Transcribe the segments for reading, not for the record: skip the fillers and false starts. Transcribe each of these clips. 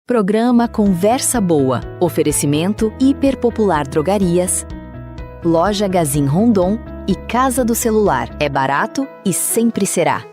Programa Conversa Boa. Oferecimento Hiperpopular Drogarias, Loja Gazin Rondon e Casa do Celular. É barato e sempre será.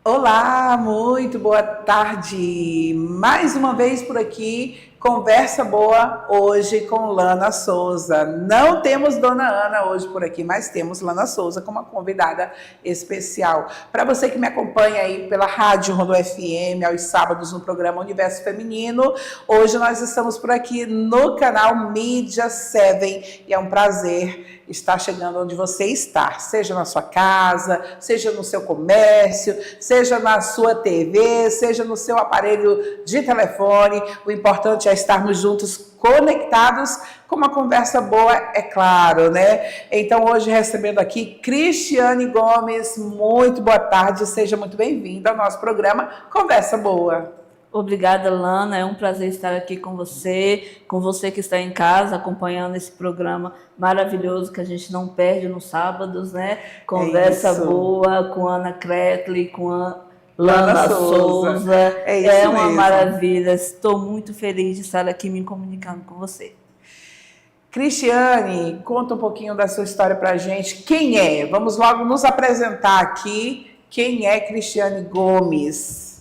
Olá, muito boa tarde. Mais uma vez por aqui, Conversa Boa, hoje com Lana Souza. Não temos Dona Ana hoje por aqui, mas temos Lana Souza como uma convidada especial. Para você que me acompanha aí pela Rádio Rondon FM, aos sábados no programa Universo Feminino, hoje nós estamos por aqui no canal Mídia 7 e é um prazer estar chegando onde você está, seja na sua casa, seja no seu comércio, seja na sua TV, seja no seu aparelho de telefone. O importante é estarmos juntos, conectados, com uma conversa boa, é claro, né? Então, hoje recebendo aqui Cristiane Gomes. Muito boa tarde, seja muito bem-vinda ao nosso programa Conversa Boa. Obrigada, Lana. É um prazer estar aqui com você que está em casa acompanhando esse programa maravilhoso que a gente não perde nos sábados, né? Conversa Boa com Ana Kretley, com a Lana Souza. É uma maravilha. Estou muito feliz de estar aqui me comunicando com você. Cristiane, conta um pouquinho da sua história para a gente. Quem é? Vamos logo nos apresentar aqui. Quem é Cristiane Gomes?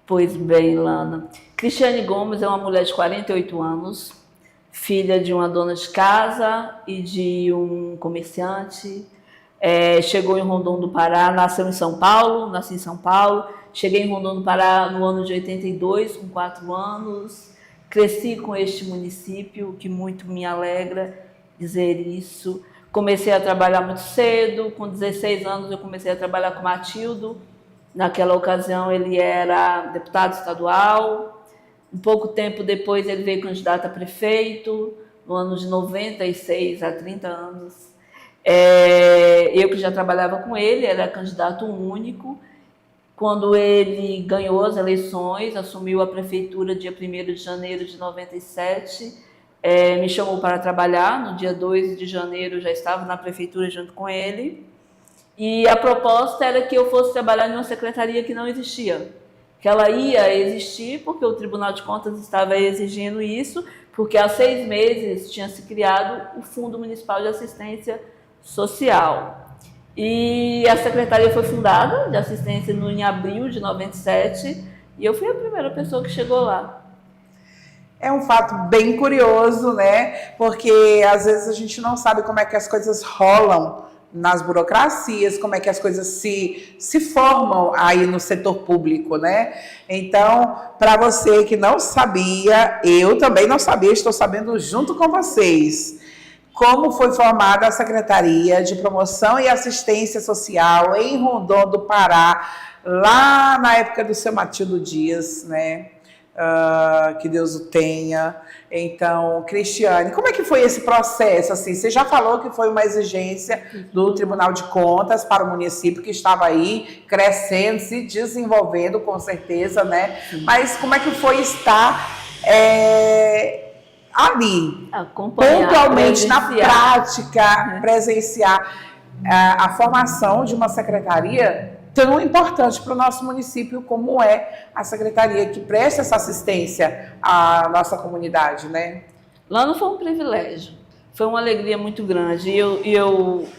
Pois bem, Lana. Cristiane Gomes é uma mulher de 48 anos, filha de uma dona de casa e de um comerciante. Chegou em Rondon do Pará, nasci em São Paulo. Cheguei em Rondon do Pará no ano de 82, com 4 anos. Cresci com este município, que muito me alegra dizer isso. Comecei a trabalhar muito cedo, com 16 anos eu comecei a trabalhar com Matildo. Naquela ocasião ele era deputado estadual. Um pouco tempo depois ele veio candidato a prefeito, no ano de 96, há 30 anos. Eu que já trabalhava com ele, era candidato único. Quando ele ganhou as eleições, assumiu a prefeitura dia 1º de janeiro de 97, me chamou para trabalhar. No dia 2 de janeiro já estava na prefeitura junto com ele. E a proposta era que eu fosse trabalhar em uma secretaria que não existia. Que ela ia existir porque o Tribunal de Contas estava exigindo isso, porque há 6 meses tinha se criado o Fundo Municipal de Assistência Social. E a secretaria foi fundada de assistência em abril de 97 e eu fui a primeira pessoa que chegou lá. É um fato bem curioso, né? Porque às vezes a gente não sabe como é que as coisas rolam nas burocracias, como é que as coisas se formam aí no setor público, né? Então, para você que não sabia, eu também não sabia, estou sabendo junto com vocês, como foi formada a Secretaria de Promoção e Assistência Social em Rondon do Pará, lá na época do seu Matildo Dias, né? Que Deus o tenha. Então, Cristiane, como é que foi esse processo? Assim, você já falou que foi uma exigência do Tribunal de Contas para o município que estava aí crescendo, se desenvolvendo, com certeza, né? Mas como é que foi estar ali, pontualmente, na prática, presenciar a formação de uma secretaria tão importante para o nosso município como é a secretaria que presta essa assistência à nossa comunidade, né? Lá não foi um privilégio, foi uma alegria muito grande. E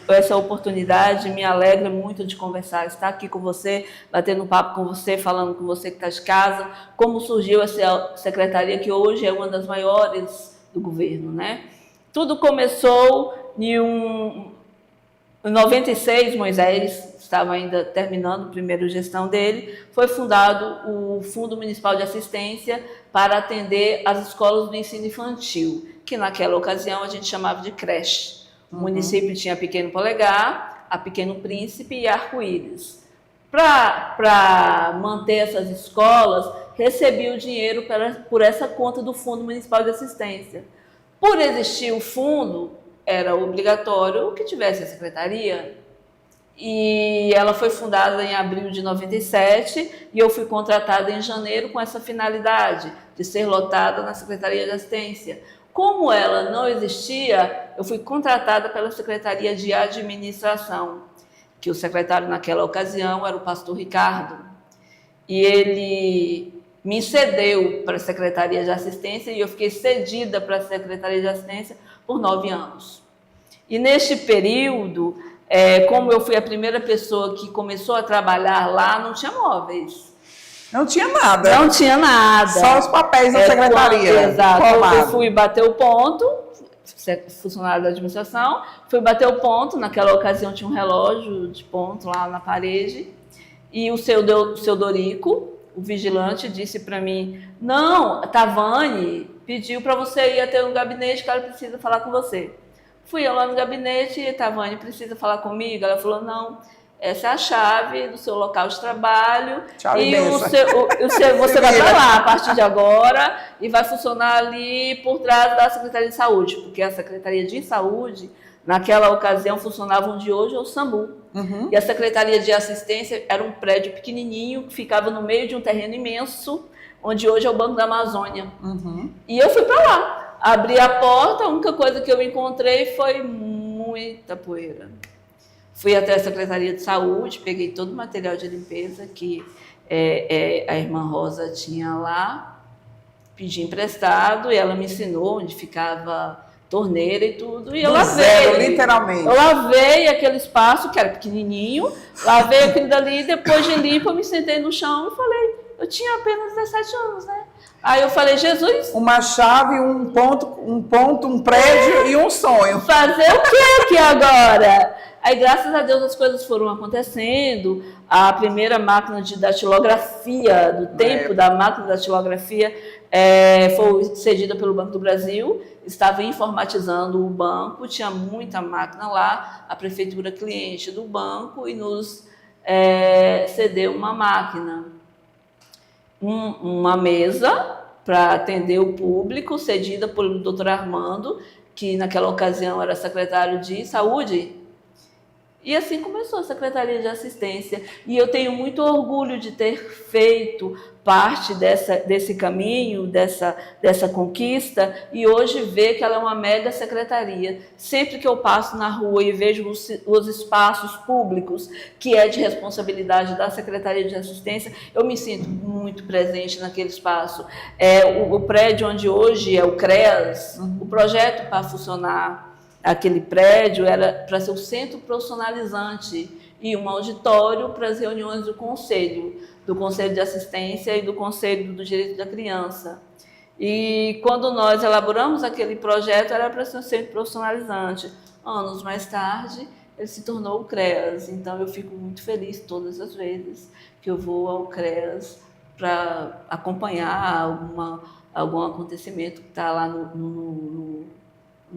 essa oportunidade me alegra muito de conversar, estar aqui com você, batendo papo com você, falando com você que está de casa, como surgiu essa secretaria que hoje é uma das maiores do governo, né? Tudo começou em 96, Moisés estava ainda terminando a primeira gestão dele, foi fundado o Fundo Municipal de Assistência para atender as escolas do ensino infantil, que naquela ocasião a gente chamava de creche. O município tinha Pequeno Polegar, a Pequeno Príncipe e Arco-Íris. Para manter essas escolas, recebia o dinheiro por essa conta do Fundo Municipal de Assistência. Por existir o fundo, era obrigatório que tivesse a secretaria. E ela foi fundada em abril de 97 e eu fui contratada em janeiro com essa finalidade de ser lotada na Secretaria de Assistência. Como ela não existia, eu fui contratada pela Secretaria de Administração, que o secretário naquela ocasião era o pastor Ricardo, e ele me cedeu para a Secretaria de Assistência e eu fiquei cedida para a Secretaria de Assistência por 9 anos. E neste período, como eu fui a primeira pessoa que começou a trabalhar lá, não tinha móveis. Não tinha nada. Não tinha nada. Só os papéis da secretaria. Exato. Eu fui bater o ponto, funcionário da administração, fui bater o ponto. Naquela ocasião tinha um relógio de ponto lá na parede. E o seu Dorico, o vigilante, disse para mim: não, a Tavani pediu para você ir até um gabinete que ela precisa falar com você. Fui eu lá no gabinete e a Tavani precisa falar comigo. Ela falou: não. Essa é a chave do seu local de trabalho. Tchau, e você vai para lá a partir de agora e vai funcionar ali por trás da Secretaria de Saúde, porque a Secretaria de Saúde, naquela ocasião, funcionava onde hoje é o SAMU. Uhum. E a Secretaria de Assistência era um prédio pequenininho que ficava no meio de um terreno imenso, onde hoje é o Banco da Amazônia. Uhum. E eu fui para lá. Abri a porta, a única coisa que eu encontrei foi muita poeira. Fui até a Secretaria de Saúde, peguei todo o material de limpeza que a irmã Rosa tinha lá, pedi emprestado e ela me ensinou onde ficava torneira e tudo. E eu lavei. Zero, literalmente. Eu lavei aquele espaço, que era pequenininho, lavei aquilo dali, depois de limpo eu me sentei no chão e falei, eu tinha apenas 17 anos, né? Aí eu falei, Jesus... Uma chave, um ponto, um prédio e um sonho. Fazer o que aqui agora? Aí, graças a Deus, as coisas foram acontecendo. A primeira máquina de datilografia, do tempo da máquina de datilografia, foi cedida pelo Banco do Brasil. Estava informatizando o banco, tinha muita máquina lá. A prefeitura cliente do banco e nos cedeu uma máquina. Uma mesa para atender o público, cedida pelo Dr. Armando, que naquela ocasião era secretário de Saúde. E assim começou a Secretaria de Assistência. E eu tenho muito orgulho de ter feito parte desse caminho, dessa conquista, e hoje ver que ela é uma mega secretaria. Sempre que eu passo na rua e vejo os espaços públicos, que é de responsabilidade da Secretaria de Assistência, eu me sinto muito presente naquele espaço. O prédio onde hoje é o CREAS, o projeto para funcionar aquele prédio era para ser o centro profissionalizante e um auditório para as reuniões do Conselho de Assistência e do Conselho do Direito da Criança. E quando nós elaboramos aquele projeto, era para ser um centro profissionalizante. Anos mais tarde, ele se tornou o CREAS. Então, eu fico muito feliz todas as vezes que eu vou ao CREAS para acompanhar algum acontecimento que está lá no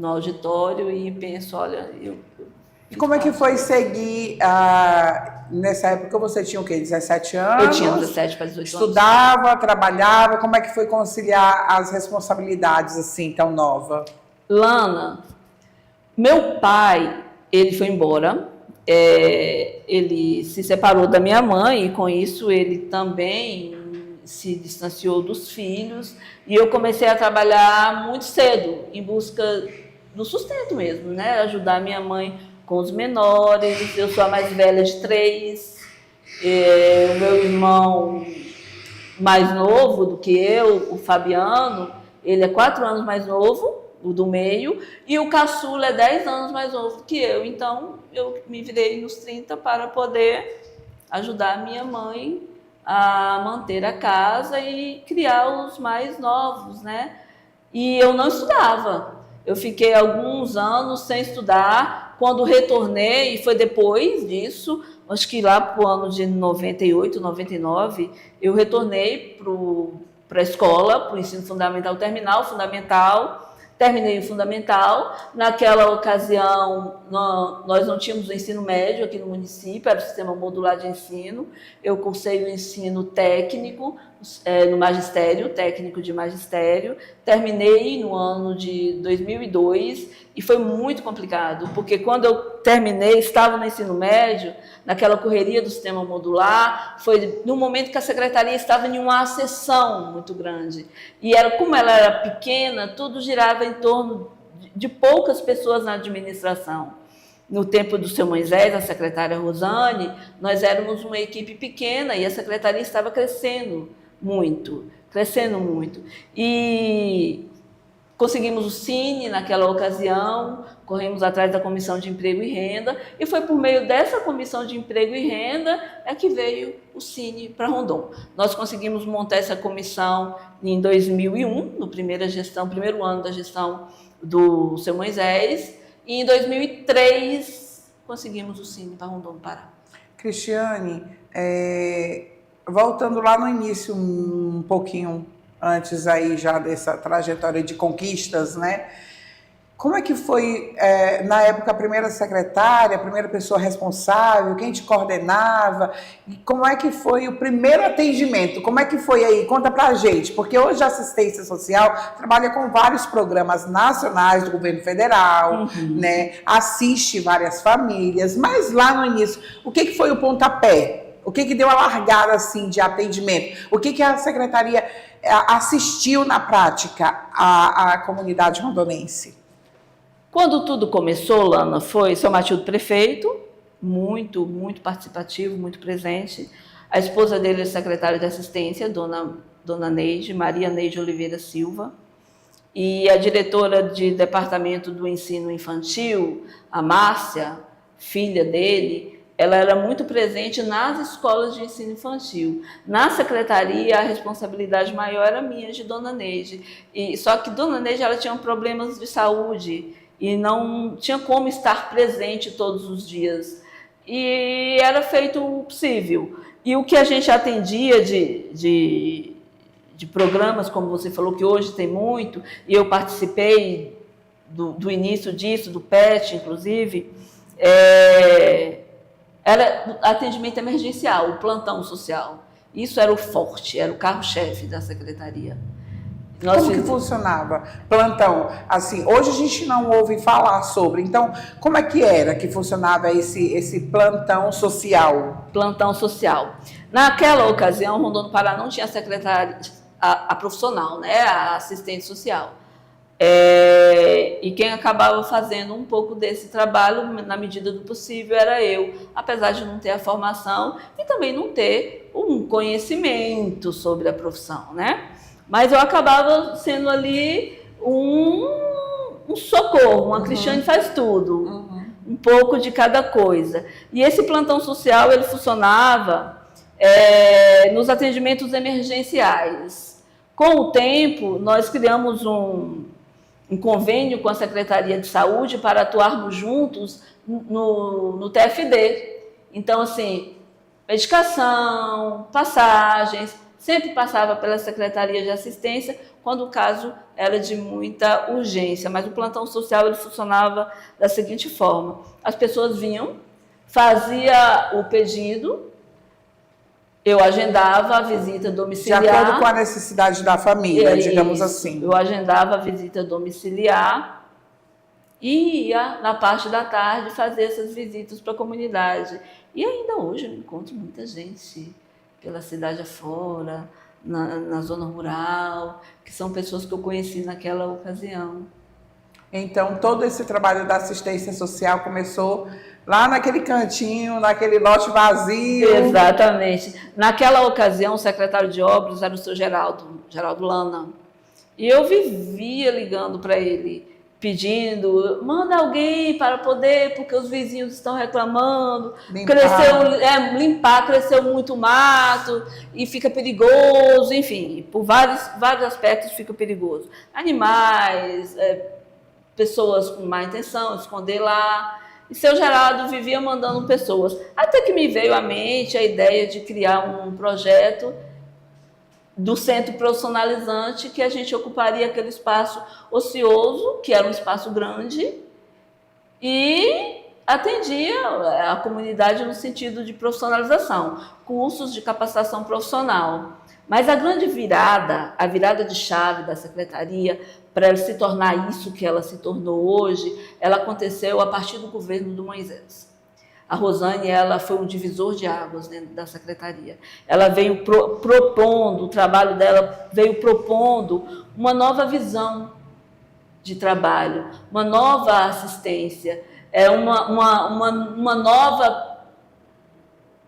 auditório e penso, olha... E como é que foi seguir, nessa época você tinha o quê, 17 anos? Eu tinha 17 para 18 anos. Estudava, trabalhava, como é que foi conciliar as responsabilidades assim, tão nova? Lana, meu pai, ele foi embora, ele se separou da minha mãe e com isso ele também se distanciou dos filhos e eu comecei a trabalhar muito cedo, em busca do sustento mesmo, né? Ajudar minha mãe com os menores. Eu sou a mais velha de 3. O meu irmão mais novo do que eu, o Fabiano, ele é 4 anos mais novo, o do meio, e o caçula é 10 anos mais novo do que eu. Então, eu me virei nos 30 para poder ajudar a minha mãe a manter a casa e criar os mais novos, né? E eu não estudava. Eu fiquei alguns anos sem estudar. Quando retornei, e foi depois disso, acho que lá para o ano de 98, 99, eu retornei para a escola, para o ensino fundamental, terminei o fundamental. Naquela ocasião, nós não tínhamos o ensino médio aqui no município, era o sistema modular de ensino. Eu cursei o ensino técnico no magistério, técnico de magistério. Terminei no ano de 2002. E foi muito complicado, porque quando eu terminei, estava no ensino médio, naquela correria do sistema modular, foi no momento que a secretaria estava em uma acessão muito grande. E como ela era pequena, tudo girava em torno de poucas pessoas na administração. No tempo do seu Moisés, a secretária Rosane, nós éramos uma equipe pequena e a secretaria estava crescendo muito. E conseguimos o Cine naquela ocasião, corremos atrás da Comissão de Emprego e Renda, e foi por meio dessa Comissão de Emprego e Renda que veio o Cine para Rondon. Nós conseguimos montar essa comissão em 2001, no primeiro ano da gestão do seu Moisés, e em 2003 conseguimos o Cine para Rondon, Pará. Cristiane, voltando lá no início, um pouquinho antes aí já dessa trajetória de conquistas, né? Como é que foi, na época, a primeira secretária, a primeira pessoa responsável, quem te coordenava? E como é que foi o primeiro atendimento? Como é que foi aí? Conta pra gente, porque hoje a assistência social trabalha com vários programas nacionais do governo federal, né? Assiste várias famílias, mas lá no início, o que foi o pontapé? O que deu a largada assim, de atendimento? O que a secretaria assistiu na prática à comunidade rondonense? Quando tudo começou, Lana, foi seu Matilde prefeito, muito participativo, muito presente. A esposa dele é secretária de assistência, dona Neide, Maria Neide Oliveira Silva. E a diretora de departamento do ensino infantil, a Márcia, filha dele, ela era muito presente nas escolas de ensino infantil. Na secretaria, a responsabilidade maior era minha, de dona Neide. Só que dona Neide ela tinha problemas de saúde e não tinha como estar presente todos os dias. E era feito o possível. E o que a gente atendia de programas, como você falou, que hoje tem muito, e eu participei do início disso, do PET, inclusive, era atendimento emergencial, o plantão social. Isso era o forte, era o carro-chefe da secretaria. Como que funcionava? Plantão, assim, hoje a gente não ouve falar sobre, então, como é que era que funcionava esse plantão social? Plantão social. Naquela ocasião, Rondon do Pará não tinha secretária, a profissional, né, a assistente social. E quem acabava fazendo um pouco desse trabalho, na medida do possível, era eu, apesar de não ter a formação e também não ter um conhecimento sobre a profissão, né? Mas eu acabava sendo ali um socorro, uma Cristiane faz tudo, um pouco de cada coisa. E esse plantão social, ele funcionava nos atendimentos emergenciais. Com o tempo, nós criamos um convênio com a Secretaria de Saúde para atuarmos juntos no TFD. Então, assim, medicação, passagens, sempre passava pela Secretaria de Assistência, quando o caso era de muita urgência. Mas o plantão social ele funcionava da seguinte forma: as pessoas vinham, fazia o pedido, eu agendava a visita domiciliar. De acordo com a necessidade da família, digamos assim. Eu agendava a visita domiciliar e ia, na parte da tarde, fazer essas visitas para a comunidade. E ainda hoje eu encontro muita gente pela cidade afora, na zona rural, que são pessoas que eu conheci naquela ocasião. Então, todo esse trabalho da assistência social começou lá naquele cantinho, naquele lote vazio. Exatamente. Naquela ocasião, o secretário de obras era o seu Geraldo Lana. E eu vivia ligando para ele, pedindo, manda alguém para poder, porque os vizinhos estão reclamando, limpar, cresceu muito mato e fica perigoso, enfim, por vários aspectos fica perigoso. Animais, pessoas com má intenção, esconder lá. E seu Geraldo vivia mandando pessoas. Até que me veio à mente a ideia de criar um projeto do centro profissionalizante, que a gente ocuparia aquele espaço ocioso, que era um espaço grande, e Atendia a comunidade no sentido de profissionalização, cursos de capacitação profissional. Mas a grande virada, a virada de chave da secretaria para ela se tornar isso que ela se tornou hoje, ela aconteceu a partir do governo do Moisés. A Rosane, ela foi um divisor de águas dentro da secretaria. Ela veio propondo, o trabalho dela veio propondo uma nova visão de trabalho, uma nova assistência, uma nova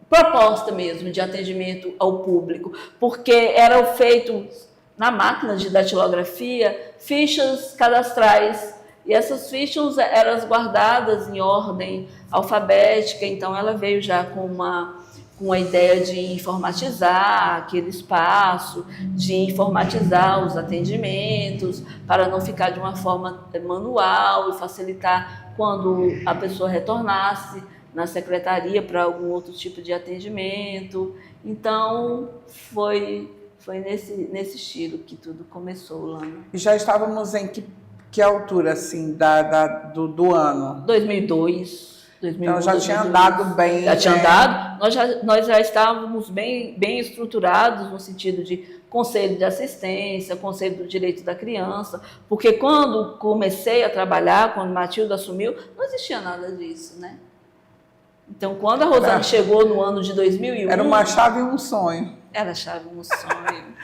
proposta mesmo de atendimento ao público, porque eram feitos na máquina de datilografia fichas cadastrais, e essas fichas eram guardadas em ordem alfabética. Então ela veio já com a ideia de informatizar aquele espaço, de informatizar os atendimentos, para não ficar de uma forma manual e facilitar quando a pessoa retornasse na secretaria para algum outro tipo de atendimento. Então, foi nesse estilo que tudo começou, Lana. E já estávamos em que altura, assim, do ano? 2002. Então já tinha andado bem. Já tinha andado. Nós já estávamos bem estruturados no sentido de conselho de assistência, conselho do direito da criança, porque quando comecei a trabalhar, quando Matilda assumiu, não existia nada disso, né? Então, quando a Rosane chegou no ano de 2001... Era uma chave e um sonho. Era a chave e um sonho.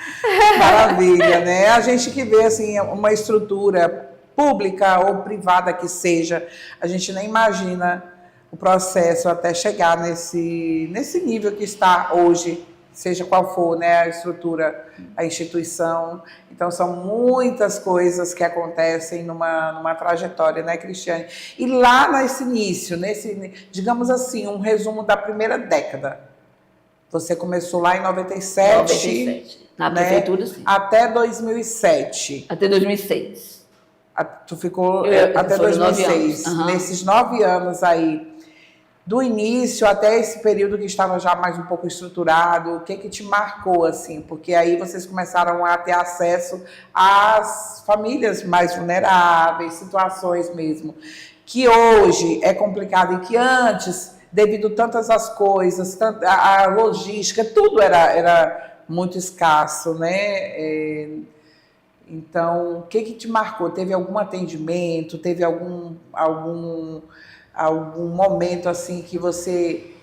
Maravilha, né? A gente que vê, assim, uma estrutura pública ou privada que seja, a gente nem imagina o processo até chegar nesse nível que está hoje, seja qual for, né, a estrutura, a instituição. Então, são muitas coisas que acontecem numa trajetória, né, Cristiane? E lá nesse início, digamos assim, um resumo da primeira década. Você começou lá em 97. Na prefeitura, sim. Até 2007. Até 2006. Tu ficou até 2006. Uhum. Nesses 9 anos aí, do início até esse período que estava já mais um pouco estruturado, o que te marcou, assim? Porque aí vocês começaram a ter acesso às famílias mais vulneráveis, situações mesmo, que hoje é complicado e que antes, devido tantas as coisas, a logística, tudo era muito escasso, né? Então, o que te marcou? Teve algum atendimento? Teve algum momento assim que você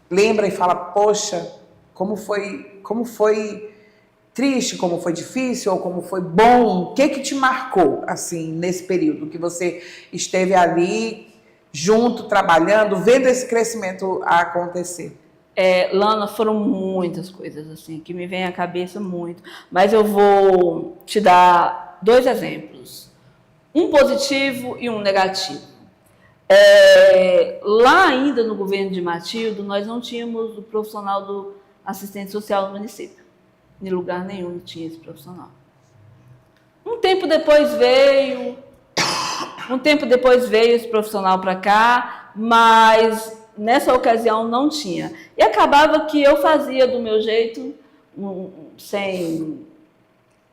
lembra e fala, poxa, como foi triste, como foi difícil ou como foi bom? O que te marcou assim nesse período que você esteve ali junto, trabalhando, vendo esse crescimento acontecer? Lana, foram muitas coisas assim que me vêm à cabeça muito, mas eu vou te dar 2 exemplos, um positivo e um negativo. Lá ainda no governo de Matilde, nós não tínhamos o profissional do assistente social no município. Em lugar nenhum tinha esse profissional. Um tempo depois veio esse profissional para cá, mas nessa ocasião não tinha. E acabava que eu fazia do meu jeito, sem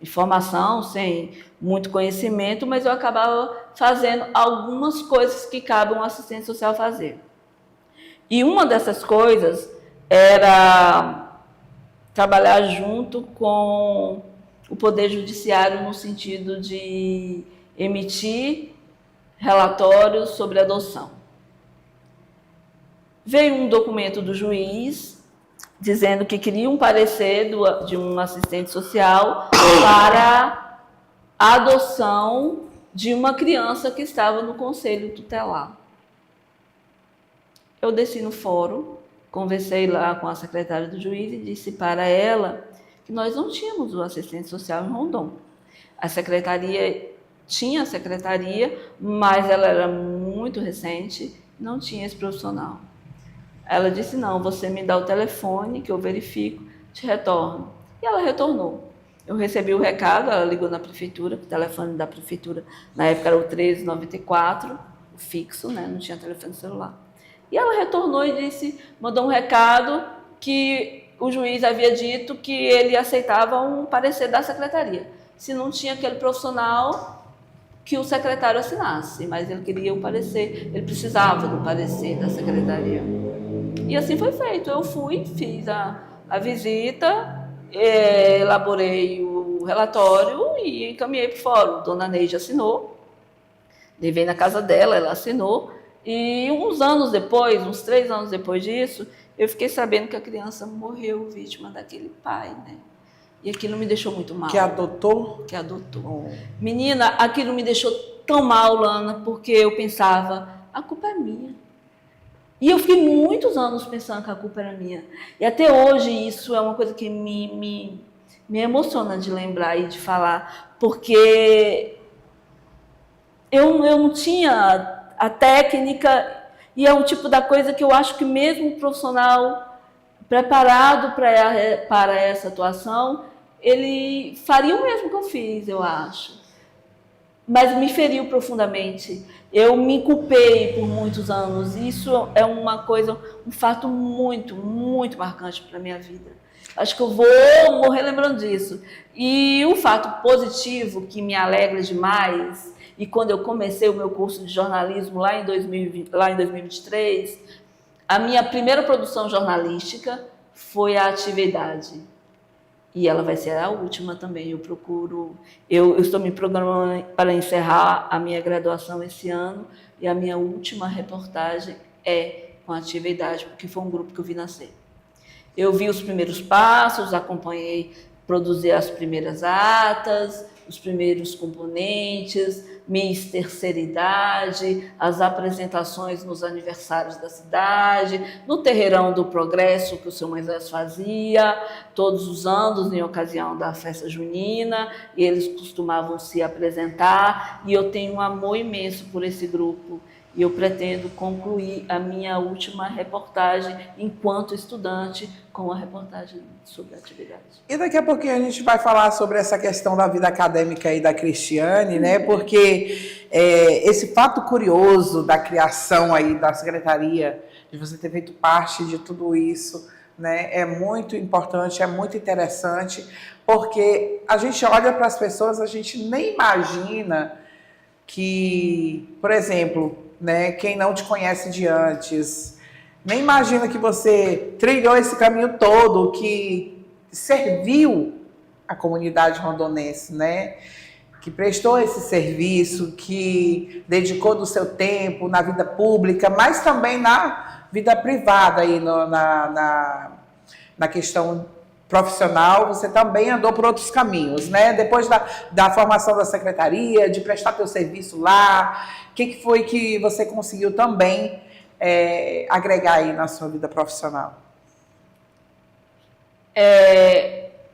informação, sem muito conhecimento, mas eu acabava fazendo algumas coisas que cabe um assistente social fazer. E uma dessas coisas era trabalhar junto com o Poder Judiciário no sentido de emitir relatórios sobre adoção. Veio um documento do juiz dizendo que queria um parecer de um assistente social para a adoção de uma criança que estava no conselho tutelar. Eu desci no fórum, conversei lá com a secretária do juiz e disse para ela que nós não tínhamos o assistente social em Rondon. A secretaria tinha a secretaria, mas ela era muito recente, não tinha esse profissional. Ela disse, não, você me dá o telefone que eu verifico, te retorno. E ela retornou. Eu recebi o recado, ela ligou na prefeitura, o telefone da prefeitura, na época era o 1394, o fixo, né? Não tinha telefone celular. E ela retornou e disse, mandou um recado que o juiz havia dito que ele aceitava um parecer da secretaria. Se não tinha aquele profissional que o secretário assinasse, mas ele queria o parecer, ele precisava do parecer da secretaria. E assim foi feito. Eu fui, fiz a visita, elaborei o relatório e encaminhei para o fórum. Dona Neide assinou, levei na casa dela, ela assinou, e uns anos depois, uns 3 anos depois disso, eu fiquei sabendo que a criança morreu vítima daquele pai, né? E aquilo me deixou muito mal. Que adotou? Que adotou. Oh. Menina, aquilo me deixou tão mal, Lana, porque eu pensava, a culpa é minha. E eu fiquei muitos anos pensando que a culpa era minha. E até hoje isso é uma coisa que me emociona de lembrar e de falar, porque eu não tinha a técnica, e é um tipo da coisa que eu acho que mesmo um profissional preparado para essa atuação, ele faria o mesmo que eu fiz, eu acho. Mas me feriu profundamente. Eu me culpei por muitos anos. Isso é uma coisa, um fato muito, muito marcante para a minha vida. Acho que eu vou morrer lembrando disso. E o fato positivo que me alegra demais, e quando eu comecei o meu curso de jornalismo lá em 2023, a minha primeira produção jornalística foi a Atividade. E ela vai ser a última também. Eu estou me programando para encerrar a minha graduação esse ano, e a minha última reportagem é com a Atividade, porque foi um grupo que eu vi nascer. Eu vi os primeiros passos, acompanhei produzir as primeiras atas, os primeiros componentes, Miss Terceira Idade, as apresentações nos aniversários da cidade, no Terreirão do Progresso, que o seu Moisés fazia, todos os anos, em ocasião da festa junina, e eles costumavam se apresentar, e eu tenho um amor imenso por esse grupo. E eu pretendo concluir a minha última reportagem enquanto estudante com a reportagem sobre a Atividade. E daqui a pouquinho a gente vai falar sobre essa questão da vida acadêmica aí da Cristiane, né? Porque esse fato curioso da criação aí da secretaria, de você ter feito parte de tudo isso, né? É muito importante, é muito interessante, porque a gente olha para as pessoas, a gente nem imagina que, por exemplo, né, quem não te conhece de antes, nem imagina que você trilhou esse caminho todo, que serviu a comunidade rondonense, né? Que prestou esse serviço, que dedicou do seu tempo na vida pública, mas também na vida privada, aí na questão profissional, você também andou por outros caminhos, né? Depois da formação da secretaria, de prestar teu serviço lá, o que foi que você conseguiu também agregar aí na sua vida profissional?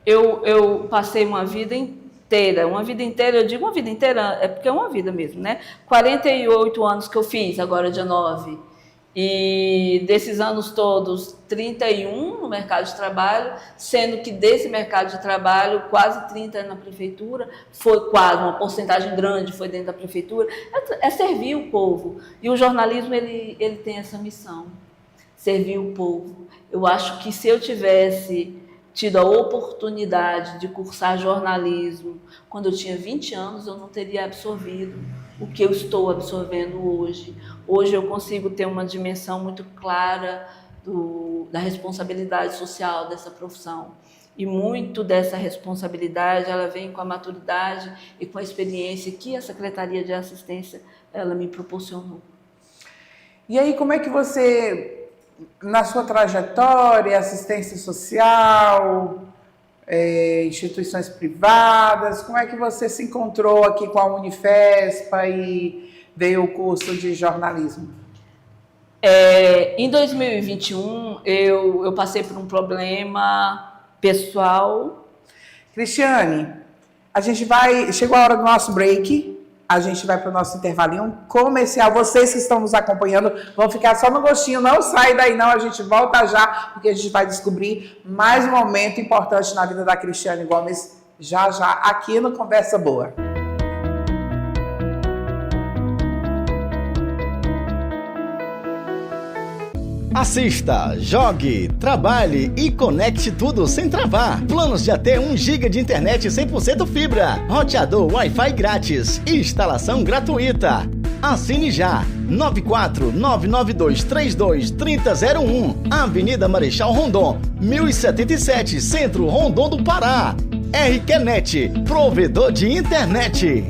Eu passei uma vida inteira, eu digo uma vida inteira, é porque é uma vida mesmo, né? 48 anos que eu fiz, agora dia 9. E desses anos todos, 31 no mercado de trabalho, sendo que desse mercado de trabalho, quase 30 na prefeitura, foi quase, uma porcentagem grande foi dentro da prefeitura, é servir o povo. E o jornalismo, ele tem essa missão, servir o povo. Eu acho que se eu tivesse tido a oportunidade de cursar jornalismo quando eu tinha 20 anos, eu não teria absorvido o que eu estou absorvendo hoje. Hoje eu consigo ter uma dimensão muito clara da responsabilidade social dessa profissão. E muito dessa responsabilidade, ela vem com a maturidade e com a experiência que a Secretaria de Assistência, ela me proporcionou. E aí, como é que você, na sua trajetória, assistência social, instituições privadas, como é que você se encontrou aqui com a Unifespa e veio o curso de jornalismo? Em 2021, eu passei por um problema pessoal. Cristiane, chegou a hora do nosso break, a gente vai para o nosso intervalinho comercial. Vocês que estão nos acompanhando vão ficar só no gostinho, não sai daí não, a gente volta já, porque a gente vai descobrir mais um momento importante na vida da Cristiane Gomes, já aqui no Conversa Boa. Assista, jogue, trabalhe e conecte tudo sem travar. Planos de até 1 GB de internet 100% fibra. Roteador Wi-Fi grátis e instalação gratuita. Assine já. 94992323001. Avenida Marechal Rondon, 1077, Centro Rondon do Pará. RQNet, provedor de internet.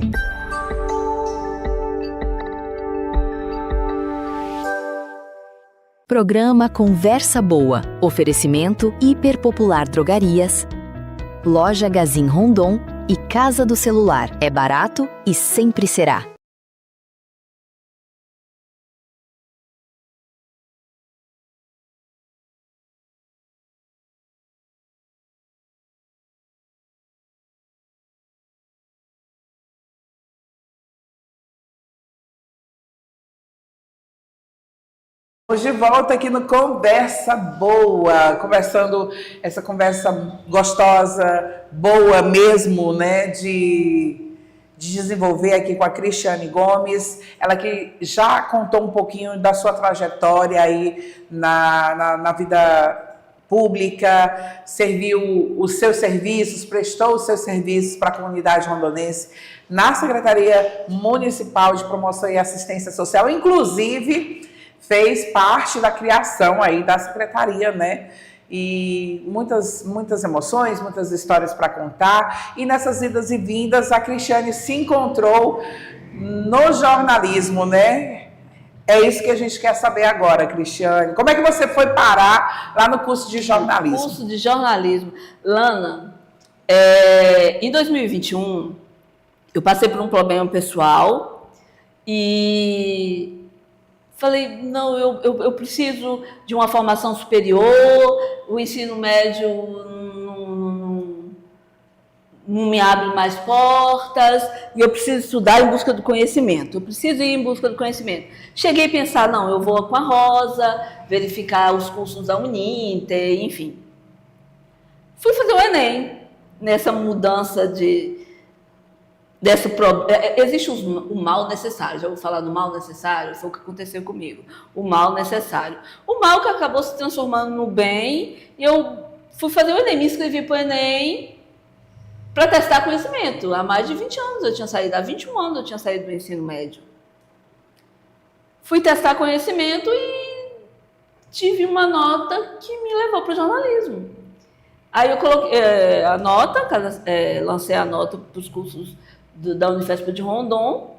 Programa Conversa Boa. Oferecimento Hiperpopular Drogarias, Loja Gazin Rondon e Casa do Celular. É barato e sempre será. Estamos de volta aqui no Conversa Boa, conversando, essa conversa gostosa, boa mesmo, né, de desenvolver aqui com a Cristiane Gomes, ela que já contou um pouquinho da sua trajetória aí na vida pública, serviu os seus serviços, prestou os seus serviços para a comunidade rondonense na Secretaria Municipal de Promoção e Assistência Social, inclusive fez parte da criação aí da secretaria, né? E muitas emoções, muitas histórias para contar. E nessas idas e vindas, a Cristiane se encontrou no jornalismo, né? É isso que a gente quer saber agora, Cristiane. Como é que você foi parar lá no curso de jornalismo? Curso de jornalismo. Lana, em 2021, eu passei por um problema pessoal e falei, não, eu preciso de uma formação superior, o ensino médio não me abre mais portas, e eu preciso estudar em busca do conhecimento, eu preciso ir em busca do conhecimento. Cheguei a pensar, não, eu vou com a Rosa, verificar os cursos da Uninter, enfim. Fui fazer o Enem, nessa mudança existe o mal necessário, já vou falar do mal necessário, foi o que aconteceu comigo, o mal necessário. O mal que acabou se transformando no bem, e eu fui fazer o Enem, me inscrevi para o Enem para testar conhecimento. Há mais de 20 anos eu tinha saído, há 21 anos eu tinha saído do ensino médio. Fui testar conhecimento e tive uma nota que me levou para o jornalismo. Aí eu coloquei a nota, lancei a nota para os cursos da Unifesp de Rondon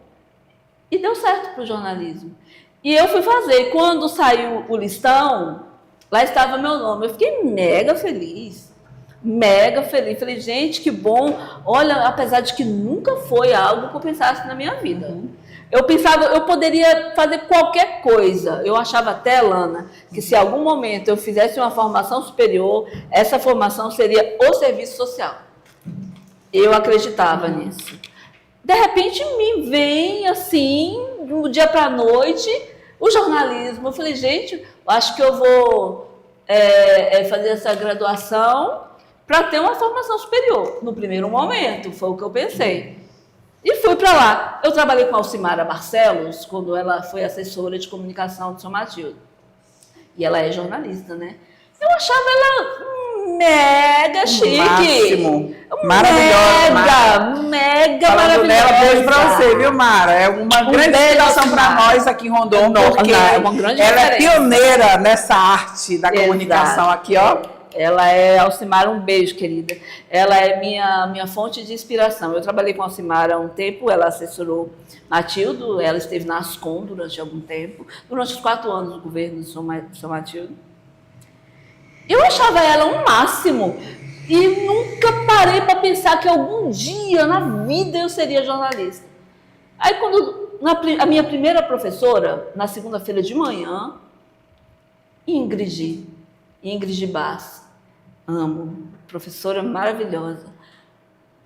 e deu certo para o jornalismo. E eu fui fazer. Quando saiu o listão, lá estava meu nome. Eu fiquei mega feliz. Mega feliz. Falei, gente, que bom. Olha, apesar de que nunca foi algo que eu pensasse na minha vida. Eu pensava, eu poderia fazer qualquer coisa. Eu achava até, Lana, que se em algum momento eu fizesse uma formação superior, essa formação seria o serviço social. Eu acreditava nisso. De repente me vem assim, do dia para a noite, o jornalismo. Eu falei, gente, acho que eu vou fazer essa graduação para ter uma formação superior. No primeiro momento, foi o que eu pensei. E fui para lá. Eu trabalhei com a Alcimara Barcelos, quando ela foi assessora de comunicação de São Matilde. E ela é jornalista, né? Eu achava ela mega chique. Máximo. Maravilhosa. Mega falando maravilhosa. Dela, beijo pra você, viu, Mara? É uma grande inspiração para nós aqui em Rondon, porque ela é pioneira nessa arte da comunicação aqui, ó. Ela é, Alcimara, um beijo, querida. Ela é minha fonte de inspiração. Eu trabalhei com a Alcimara há um tempo, ela assessorou Matilde, ela esteve na Ascom durante algum tempo, durante os 4 anos do governo de São Matilde. Eu achava ela um máximo e nunca parei para pensar que algum dia na vida eu seria jornalista. Aí, a minha primeira professora, na segunda-feira de manhã, Ingrid Bass, amo, professora maravilhosa.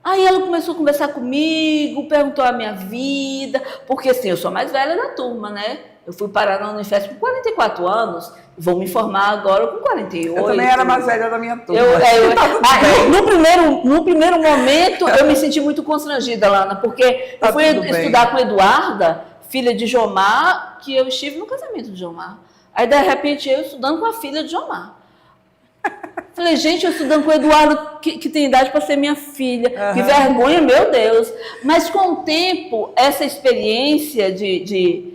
Aí ela começou a conversar comigo, perguntou a minha vida, porque assim, eu sou a mais velha da turma, né? Eu fui parar na Unifesp com 44 anos, vou me formar agora com 48. Eu também era mais velha da minha turma. No primeiro momento, eu me senti muito constrangida, Lana, porque eu fui estudar com a Eduarda, filha de Jomar, que eu estive no casamento de Jomar. Aí, de repente, eu estudando com a filha de Jomar. Falei, gente, eu estudando com o Eduardo, que tem idade para ser minha filha. Uhum. Que vergonha, meu Deus. Mas, com o tempo, essa experiência de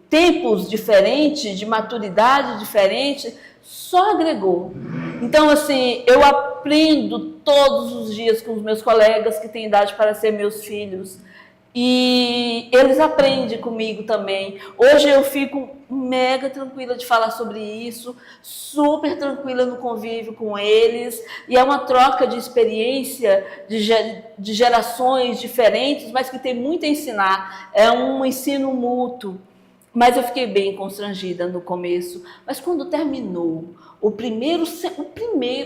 tempos diferentes, de maturidade diferente, só agregou. Então, assim, eu aprendo todos os dias com os meus colegas que têm idade para ser meus filhos. E eles aprendem comigo também. Hoje eu fico mega tranquila de falar sobre isso, super tranquila no convívio com eles. E é uma troca de experiência de gerações diferentes, mas que tem muito a ensinar. É um ensino mútuo. Mas eu fiquei bem constrangida no começo. Mas quando terminou o primeiro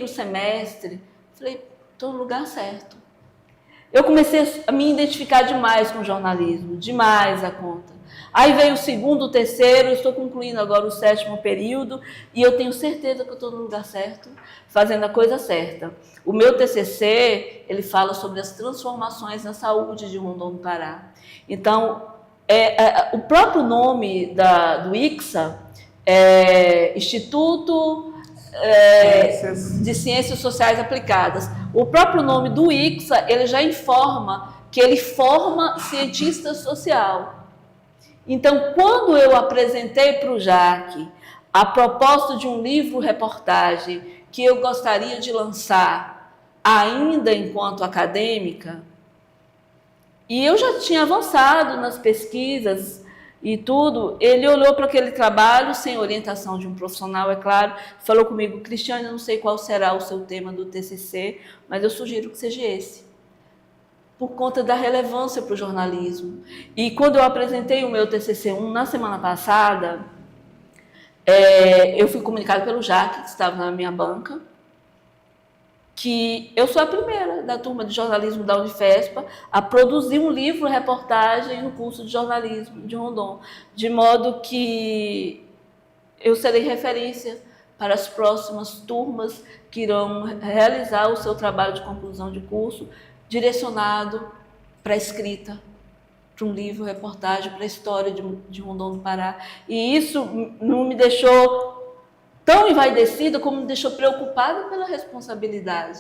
semestre, falei, estou no lugar certo. Eu comecei a me identificar demais com o jornalismo, demais a conta. Aí veio o segundo, o terceiro, estou concluindo agora o 7º período e eu tenho certeza que eu estou no lugar certo, fazendo a coisa certa. O meu TCC, ele fala sobre as transformações na saúde de Rondon do Pará. Então, o próprio nome do ICSA é Instituto de Ciências Sociais Aplicadas. O próprio nome do ICSA, ele já informa que ele forma cientista social. Então, quando eu apresentei para o JAC a proposta de um livro-reportagem que eu gostaria de lançar ainda enquanto acadêmica, e eu já tinha avançado nas pesquisas e tudo, ele olhou para aquele trabalho, sem orientação de um profissional, é claro, falou comigo, Cristiane, eu não sei qual será o seu tema do TCC, mas eu sugiro que seja esse, por conta da relevância para o jornalismo. E quando eu apresentei o meu TCC1 na semana passada, eu fui comunicada pelo Jaque, que estava na minha banca, que eu sou a primeira da turma de jornalismo da Unifespa a produzir um livro-reportagem no curso de jornalismo de Rondon, de modo que eu serei referência para as próximas turmas que irão realizar o seu trabalho de conclusão de curso, direcionado para a escrita, para um livro-reportagem, para a história de Rondon do Pará. E isso não me deixou tão envaidecida como me deixou preocupada pela responsabilidade.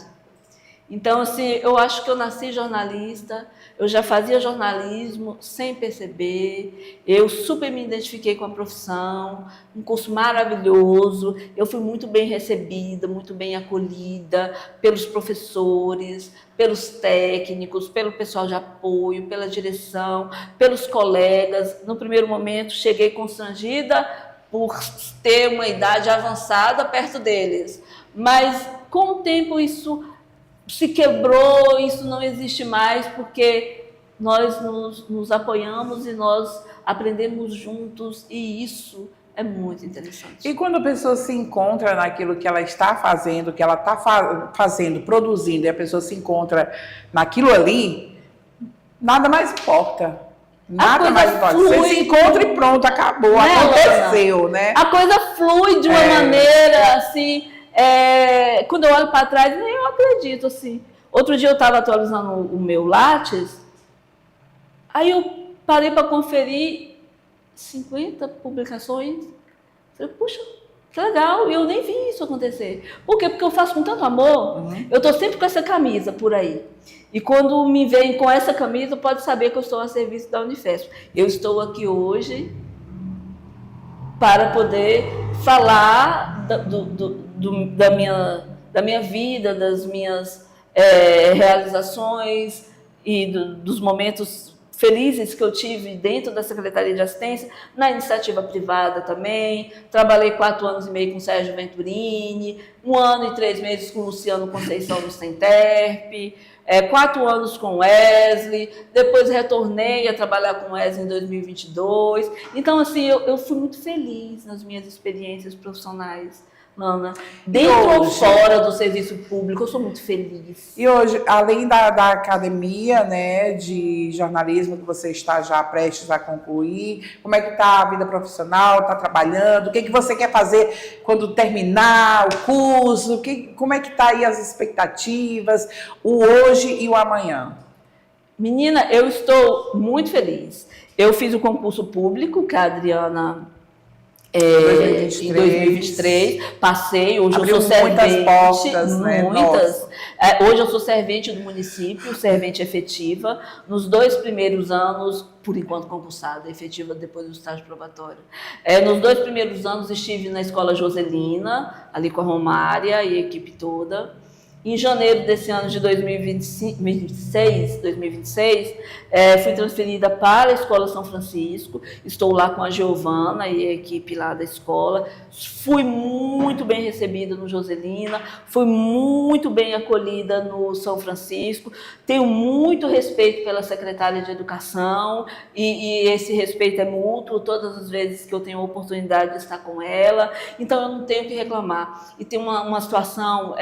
Então, assim, eu acho que eu nasci jornalista, eu já fazia jornalismo sem perceber, eu super me identifiquei com a profissão, um curso maravilhoso, eu fui muito bem recebida, muito bem acolhida pelos professores, pelos técnicos, pelo pessoal de apoio, pela direção, pelos colegas. No primeiro momento, cheguei constrangida por ter uma idade avançada perto deles. Mas, com o tempo, isso se quebrou, isso não existe mais, porque nós nos apoiamos e nós aprendemos juntos, e isso é muito interessante. E quando a pessoa se encontra naquilo que ela está fazendo, que ela está fazendo, produzindo, e a pessoa se encontra naquilo ali, nada mais importa. Nada mais importa. Você se encontra e pronto, acabou, aconteceu, né? A coisa flui de uma maneira, assim, quando eu olho para trás, nem eu acredito, assim. Outro dia eu estava atualizando o meu Lattes, aí eu parei para conferir 50 publicações. Falei, puxa, que legal, e eu nem vi isso acontecer. Por quê? Porque eu faço com tanto amor, eu estou sempre com essa camisa por aí. E quando me veem com essa camisa, pode saber que eu estou a serviço da Unifesp. Eu estou aqui hoje para poder falar da minha vida, das minhas realizações e dos momentos felizes que eu tive dentro da Secretaria de Assistência, na iniciativa privada também. Trabalhei 4 anos e meio com Sérgio Venturini, 1 ano e 3 meses com Luciano Conceição no Centerp, 4 anos com Wesley, depois retornei a trabalhar com Wesley em 2022. Então, assim, eu fui muito feliz nas minhas experiências profissionais, Lana. Dentro ou fora do serviço público, eu sou muito feliz. E hoje, além da academia, né, de jornalismo que você está já prestes a concluir, como é que está a vida profissional? Está trabalhando? O que você quer fazer quando terminar o curso? Como é que está aí as expectativas, o hoje e o amanhã? Menina, eu estou muito feliz. Eu fiz o concurso público, que a Adriana em 2023, passei, hoje Abriu eu sou servente, muitas portas, né? muitas. Hoje eu sou servente do município, servente efetiva, nos 2 primeiros anos, por enquanto concursada, efetiva depois do estágio probatório. Nos 2 primeiros anos estive na Escola Joselina, ali com a Romária e a equipe toda. Em janeiro desse ano de 2026, fui transferida para a Escola São Francisco, estou lá com a Giovana e a equipe lá da escola. Fui muito bem recebida no Joselina, fui muito bem acolhida no São Francisco, tenho muito respeito pela secretária de Educação e esse respeito é mútuo todas as vezes que eu tenho a oportunidade de estar com ela, então eu não tenho o que reclamar. E tem uma situação,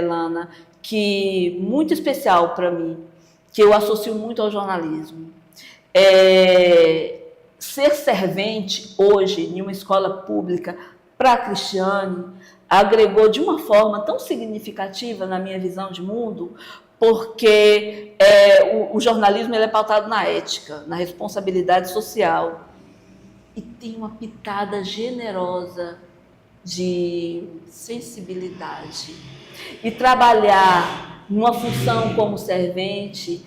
Lana, que muito especial para mim, que eu associo muito ao jornalismo. Ser servente hoje em uma escola pública para a Cristiane agregou de uma forma tão significativa na minha visão de mundo, porque o jornalismo ele é pautado na ética, na responsabilidade social e tem uma pitada generosa de sensibilidade. E trabalhar numa função como servente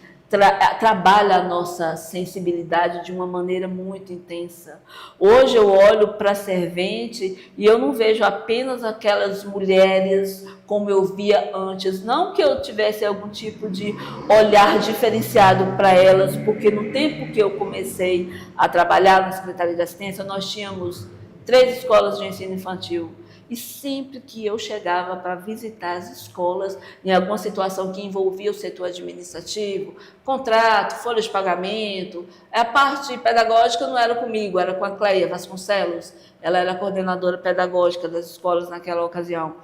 trabalha a nossa sensibilidade de uma maneira muito intensa. Hoje eu olho para a servente e eu não vejo apenas aquelas mulheres como eu via antes. Não que eu tivesse algum tipo de olhar diferenciado para elas, porque no tempo que eu comecei a trabalhar na Secretaria de Assistência, nós tínhamos 3 escolas de ensino infantil. E sempre que eu chegava para visitar as escolas, em alguma situação que envolvia o setor administrativo, contrato, folha de pagamento, a parte pedagógica não era comigo, era com a Cleia Vasconcelos, ela era a coordenadora pedagógica das escolas naquela ocasião,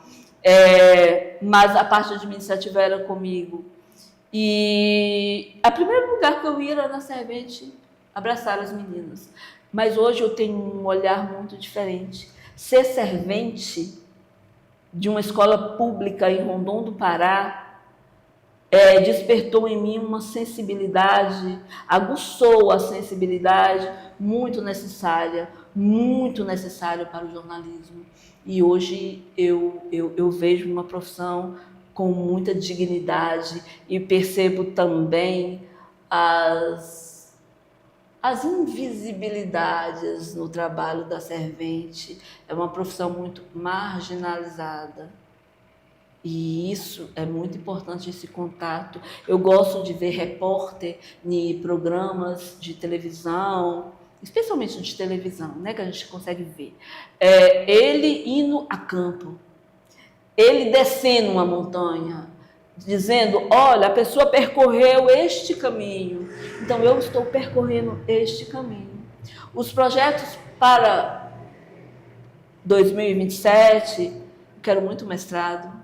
mas a parte administrativa era comigo. E o primeiro lugar que eu ia era na servente abraçar as meninas, mas hoje eu tenho um olhar muito diferente. Ser servente de uma escola pública em Rondon do Pará despertou em mim uma sensibilidade, aguçou a sensibilidade muito necessária para o jornalismo. E hoje eu vejo uma profissão com muita dignidade e percebo também as invisibilidades no trabalho da servente. É uma profissão muito marginalizada. E isso é muito importante, esse contato. Eu gosto de ver repórter em programas de televisão, especialmente de televisão, né, que a gente consegue ver. Ele indo a campo, ele descendo uma montanha, dizendo, olha, a pessoa percorreu este caminho, então eu estou percorrendo este caminho. Os projetos para 2027, eu quero muito mestrado.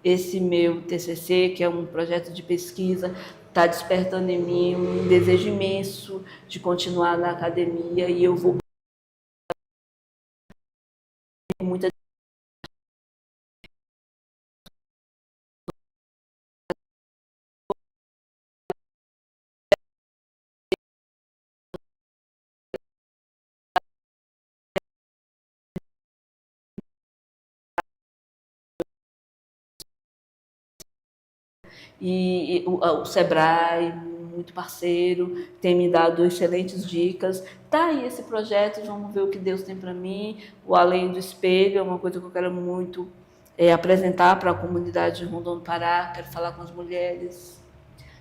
Esse meu TCC, que é um projeto de pesquisa, está despertando em mim um desejo imenso de continuar na academia e eu vou muita e o Sebrae, muito parceiro, tem me dado excelentes dicas. Tá aí esse projeto, vamos ver o que Deus tem para mim. O Além do Espelho é uma coisa que eu quero muito apresentar para a comunidade de Rondon do Pará. Quero falar com as mulheres,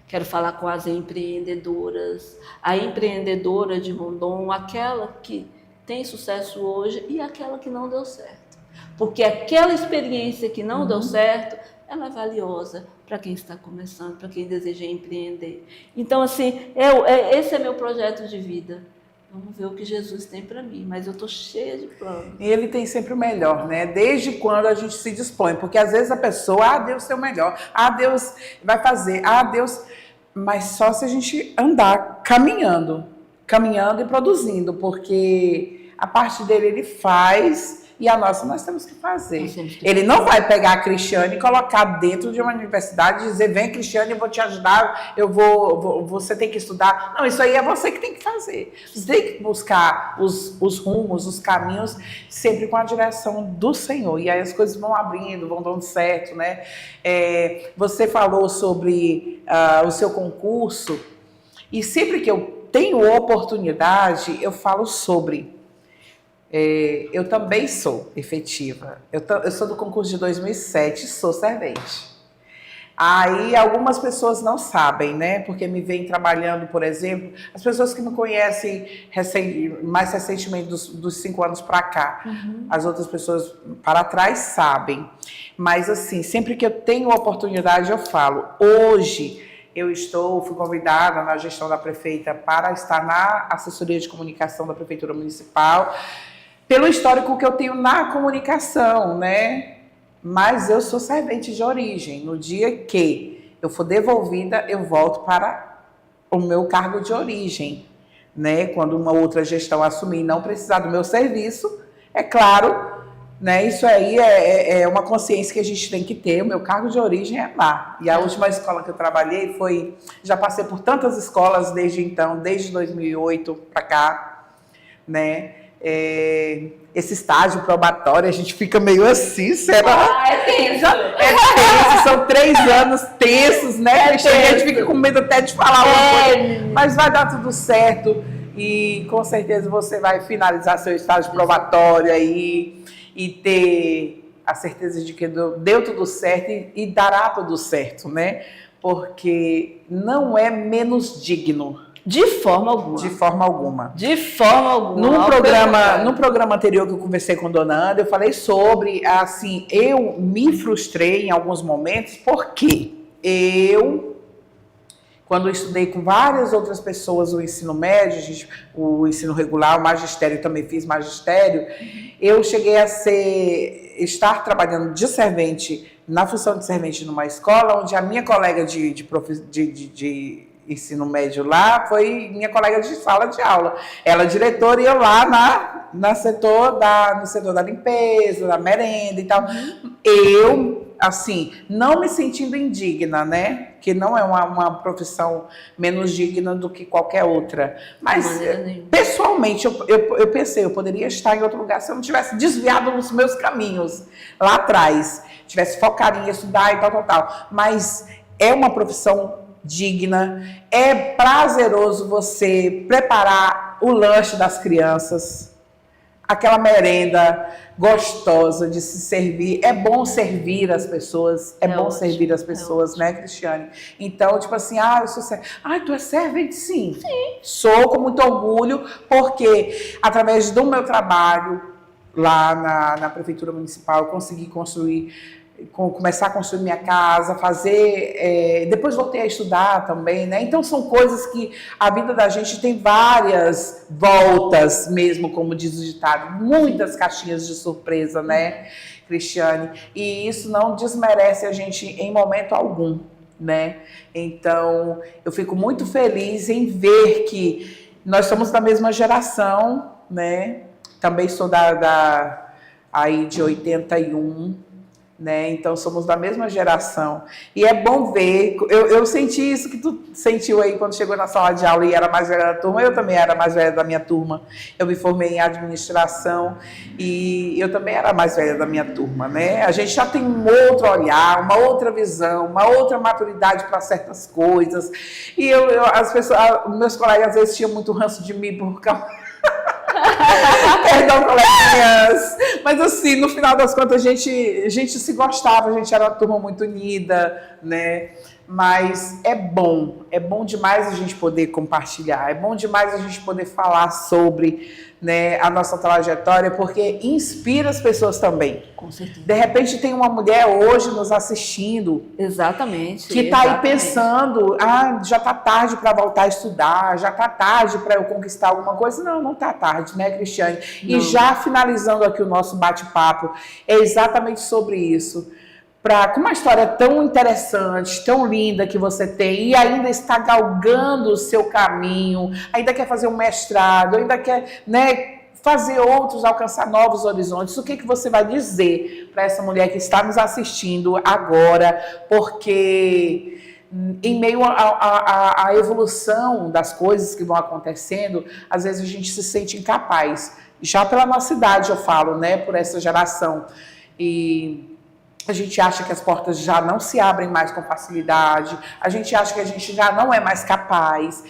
quero falar com as empreendedoras. A empreendedora de Rondon, aquela que tem sucesso hoje e aquela que não deu certo. Porque aquela experiência que não deu certo, ela é valiosa para quem está começando, para quem deseja empreender. Então, assim, esse é meu projeto de vida. Vamos ver o que Jesus tem para mim, mas eu estou cheia de planos. E Ele tem sempre o melhor, né? Desde quando a gente se dispõe, porque às vezes a pessoa, Deus tem o melhor, Deus vai fazer, Deus... Mas só se a gente andar caminhando e produzindo, porque a parte dele Ele faz E a nossa nós temos que fazer. Ele não vai pegar a Cristiane e colocar dentro de uma universidade e dizer, vem Cristiane, eu vou te ajudar, você tem que estudar. Não, isso aí é você que tem que fazer. Você tem que buscar os rumos, os caminhos, sempre com a direção do Senhor. E aí as coisas vão abrindo, vão dando certo, né? Você falou sobre o seu concurso, e sempre que eu tenho oportunidade, eu falo sobre. Eu também sou efetiva. Eu sou do concurso de 2007, sou servente. Aí algumas pessoas não sabem, né? Porque me vêm trabalhando, por exemplo, as pessoas que me conhecem mais recentemente dos 5 anos para cá. As outras pessoas para trás sabem. Mas assim, sempre que eu tenho oportunidade, eu falo. Hoje fui convidada na gestão da prefeita para estar na assessoria de comunicação da Prefeitura Municipal, pelo histórico que eu tenho na comunicação, né? Mas eu sou servente de origem. No dia que eu for devolvida, eu volto para o meu cargo de origem, né? Quando uma outra gestão assumir e não precisar do meu serviço, é claro, né? Isso aí é uma consciência que a gente tem que ter. O meu cargo de origem é lá. E a última escola que eu trabalhei já passei por tantas escolas desde então, desde 2008 para cá, né? Esse estágio probatório, a gente fica meio assim, será? É tenso. São 3 anos tensos, né? A gente fica com medo até de falar alguma coisa, mas vai dar tudo certo e com certeza você vai finalizar seu estágio probatório aí e ter a certeza de que deu tudo certo e dará tudo certo, né? Porque não é menos digno. De forma alguma. De forma alguma. De forma alguma. No programa anterior que eu conversei com a dona Ana, eu falei sobre, assim, eu me frustrei em alguns momentos, porque quando eu estudei com várias outras pessoas o ensino médio, o ensino regular, o magistério, também fiz magistério, eu cheguei a estar trabalhando de servente, na função de servente numa escola, onde a minha colega de ensino médio lá foi minha colega de sala de aula. Ela é diretora e eu lá no setor da limpeza, da merenda e tal. Eu, assim, não me sentindo indigna, né? Que não é uma profissão menos digna do que qualquer outra. Mas, pessoalmente, eu pensei, eu poderia estar em outro lugar se eu não tivesse desviado os meus caminhos lá atrás. Tivesse focado em estudar e tal. Mas é uma profissão digna, é prazeroso você preparar o lanche das crianças, aquela merenda gostosa de se servir. É bom servir as pessoas, servir as pessoas, né, Cristiane? Então, tipo assim, eu sou servente. Tu é servente? Sim. Sou com muito orgulho, porque através do meu trabalho lá na Prefeitura Municipal, eu consegui começar a construir minha casa, depois voltei a estudar também, né? Então são coisas que a vida da gente tem várias voltas mesmo, como diz o ditado, muitas caixinhas de surpresa, né, Cristiane? E isso não desmerece a gente em momento algum, né? Então eu fico muito feliz em ver que nós somos da mesma geração, né? Também sou aí de 81, né? Então somos da mesma geração e é bom ver, eu senti isso que tu sentiu aí quando chegou na sala de aula e era mais velha da turma. Eu também era mais velha da minha turma, eu me formei em administração e eu também era mais velha da minha turma, né? A gente já tem um outro olhar, uma outra visão, uma outra maturidade para certas coisas e meus colegas às vezes tinham muito ranço de mim por causa perdão, coleguinhas. Mas assim, no final das contas, a gente se gostava, a gente era uma turma muito unida, né? Mas é bom demais a gente poder compartilhar, é bom demais a gente poder falar sobre, né, a nossa trajetória, porque inspira as pessoas também. Com certeza. De repente tem uma mulher hoje nos assistindo. Exatamente. Que está aí pensando, já está tarde para voltar a estudar, já está tarde para eu conquistar alguma coisa. Não está tarde, né, Cristiane? Não. E já finalizando aqui o nosso bate-papo, é exatamente sobre isso. Com uma história tão interessante, tão linda que você tem, e ainda está galgando o seu caminho, ainda quer fazer um mestrado, ainda quer, né, fazer outros, alcançar novos horizontes. O que você vai dizer para essa mulher que está nos assistindo agora? Porque em meio à evolução das coisas que vão acontecendo, às vezes a gente se sente incapaz. Já pela nossa idade, eu falo, né? Por essa geração. E a gente acha que as portas já não se abrem mais com facilidade, a gente acha que a gente já não é mais capaz.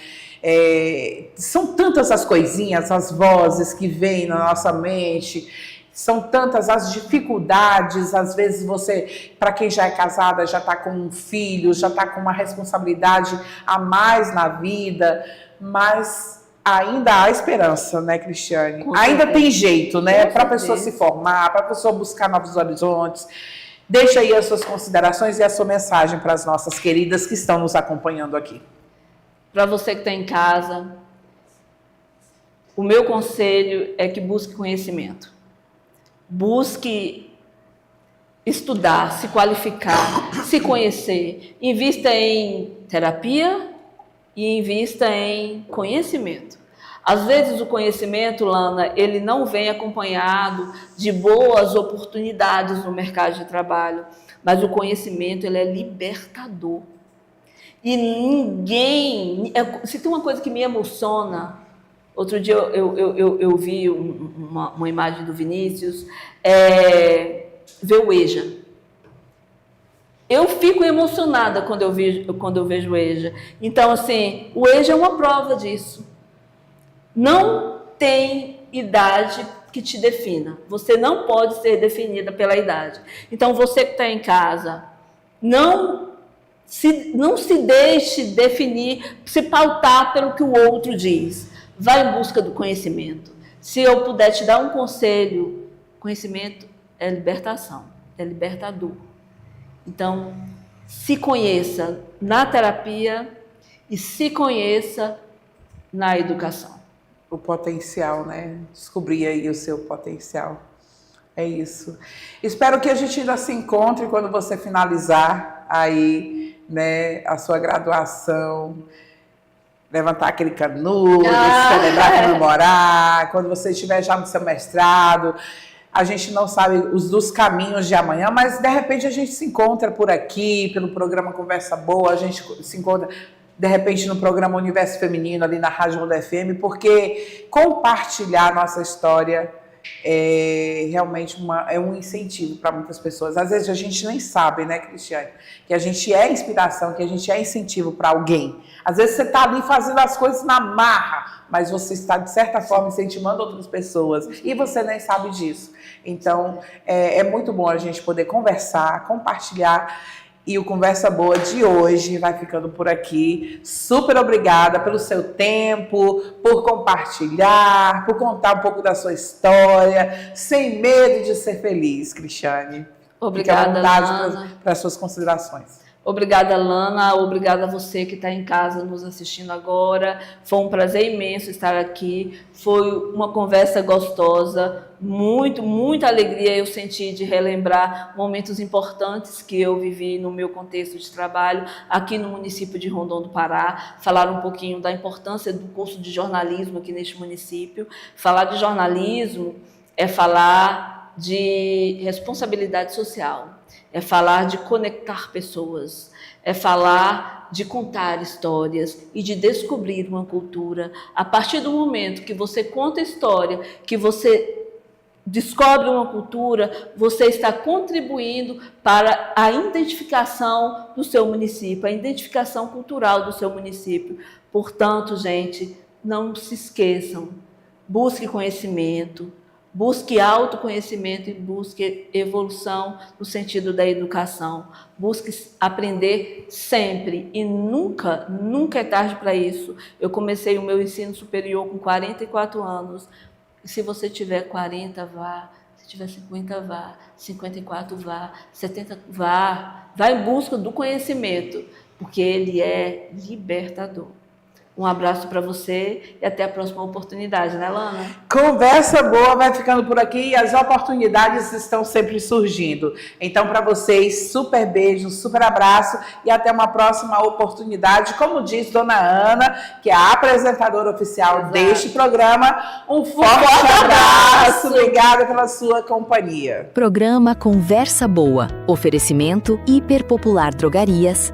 São tantas as coisinhas, as vozes que vêm na nossa mente, são tantas as dificuldades. Às vezes você, para quem já é casada, já está com um filho, já está com uma responsabilidade a mais na vida, mas ainda há esperança, né, Cristiane? Ainda tem jeito, né, para a pessoa se formar, para a pessoa buscar novos horizontes. Deixa aí as suas considerações e a sua mensagem para as nossas queridas que estão nos acompanhando aqui. Para você que está em casa, o meu conselho é que busque conhecimento. Busque estudar, se qualificar, se conhecer. Invista em terapia e invista em conhecimento. Às vezes o conhecimento, Lana, ele não vem acompanhado de boas oportunidades no mercado de trabalho, mas o conhecimento, ele é libertador. E ninguém... Se tem uma coisa que me emociona, outro dia eu vi uma imagem do Vinícius, ver o EJA. Eu fico emocionada quando eu vejo o EJA. Então, assim, o EJA é uma prova disso. Não tem idade que te defina. Você não pode ser definida pela idade. Então, você que está em casa, não se deixe definir, se pautar pelo que o outro diz. Vá em busca do conhecimento. Se eu puder te dar um conselho, conhecimento é libertação, é libertador. Então, se conheça na terapia e se conheça na educação. O potencial, né? Descobrir aí o seu potencial. É isso. Espero que a gente ainda se encontre quando você finalizar aí, né, a sua graduação. Levantar aquele canudo, celebrar, comemorar. Quando você estiver já no seu mestrado. A gente não sabe os dos caminhos de amanhã, mas de repente a gente se encontra por aqui, pelo programa Conversa Boa, a gente se encontra de repente no programa Universo Feminino, ali na Rádio Mundo FM, porque compartilhar nossa história é realmente um incentivo para muitas pessoas. Às vezes a gente nem sabe, né, Cristiane, que a gente é inspiração, que a gente é incentivo para alguém. Às vezes você está ali fazendo as coisas na marra, mas você está, de certa forma, incentivando outras pessoas e você nem sabe disso. Então, é muito bom a gente poder conversar, compartilhar. E o Conversa Boa de hoje vai ficando por aqui. Super obrigada pelo seu tempo, por compartilhar, por contar um pouco da sua história, sem medo de ser feliz, Cristiane. Obrigada, Fique à vontade Lana. para as suas considerações. Obrigada, Lana. Obrigada a você que está em casa nos assistindo agora. Foi um prazer imenso estar aqui. Foi uma conversa gostosa. Muita alegria eu senti de relembrar momentos importantes que eu vivi no meu contexto de trabalho aqui no município de Rondon do Pará. Falar um pouquinho da importância do curso de jornalismo aqui neste município. Falar de jornalismo é falar de responsabilidade social. É falar de conectar pessoas, é falar de contar histórias e de descobrir uma cultura. A partir do momento que você conta história, que você descobre uma cultura, você está contribuindo para a identificação do seu município, a identificação cultural do seu município. Portanto, gente, não se esqueçam, busque conhecimento, busque autoconhecimento e busque evolução no sentido da educação. Busque aprender sempre e nunca é tarde para isso. Eu comecei o meu ensino superior com 44 anos. Se você tiver 40, vá. Se tiver 50, vá. 54, vá. 70, vá. Vá em busca do conhecimento, porque ele é libertador. Um abraço para você e até a próxima oportunidade, né, Lana? Conversa Boa vai ficando por aqui e as oportunidades estão sempre surgindo. Então, para vocês, super beijo, super abraço e até uma próxima oportunidade. Como diz Dona Ana, que é a apresentadora oficial deste programa, um forte abraço. Obrigada pela sua companhia. Programa Conversa Boa. Oferecimento Hiperpopular Drogarias,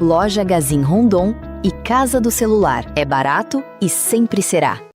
Loja Gazin Rondon e Casa do Celular. É barato e sempre será.